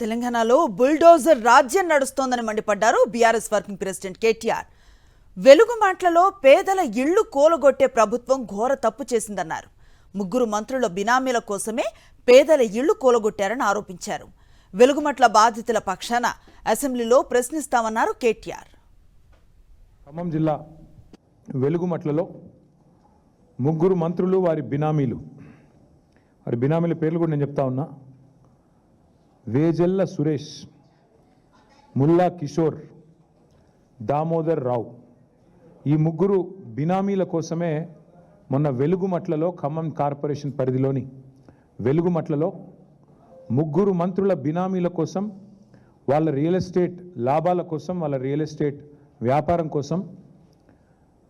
తెలంగాణలో బుల్డోజర్ రాజ్యం నడుస్తోందని మండిపడ్డారు బీఆర్ఎస్ వర్కింగ్ ప్రెసిడెంట్ కేటీఆర్. వెలుగు మాటలలో పేదల ఇళ్లు కూలగొట్టే ప్రభుత్వం ఘోర తప్పు చేసిందన్నారు. ముగ్గురు మంత్రుల బినామీల కోసమే పేదల ఇళ్లు కూలగొట్టారని ఆరోపించారు. వెలుగుమట్ల బాధితుల పక్షాన అసెంబ్లీలో ప్రశ్నిస్తామన్నారు కేటీఆర్. ఖమ్మం జిల్లా వెలుగుమట్లలో ముగ్గురు మంత్రులు వారి బినామీల పేర్లు కూడా నేను చెప్తా ఉన్నా. వేజల్ల సురేష్, ముల్లా కిషోర్, దామోదర్ రావు, ఈ ముగ్గురు బినామీల కోసమే మొన్న వెలుగుమట్లలో ఖమ్మం కార్పొరేషన్ పరిధిలోని వెలుగుమట్లలో ముగ్గురు మంత్రుల బినామీల కోసం, వాళ్ళ రియల్ ఎస్టేట్ లాభాల కోసం, వాళ్ళ రియల్ ఎస్టేట్ వ్యాపారం కోసం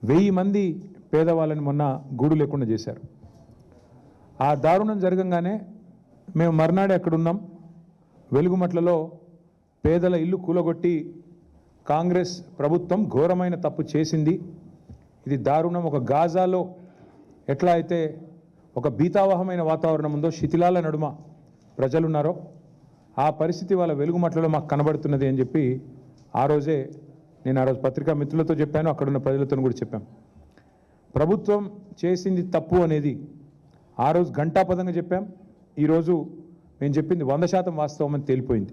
1000 మంది పేదవాళ్ళని మొన్న గూడు లేకుండా చేశారు. ఆ దారుణం జరగంగానే మేము మర్నాడే అక్కడున్నాం. వెలుగుమట్లలో పేదల ఇల్లు కూలగొట్టి కాంగ్రెస్ ప్రభుత్వం ఘోరమైన తప్పు చేసింది. ఇది దారుణం. ఒక గాజాలో ఎట్లా అయితే ఒక భీతావహమైన వాతావరణం ఉందో, శిథిలాల నడుమ ప్రజలున్నారో, ఆ పరిస్థితి వాళ్ళ వెలుగుమట్లలో మాకు కనబడుతున్నది అని చెప్పి ఆ రోజు పత్రికా మిత్రులతో చెప్పాను, అక్కడున్న ప్రజలతో కూడా చెప్పాను. ప్రభుత్వం చేసింది తప్పు అనేది ఆ రోజు ఘంటాపదంగా చెప్పాం. ఈరోజు మేము చెప్పింది 100% వాస్తవం అని తేలిపోయింది.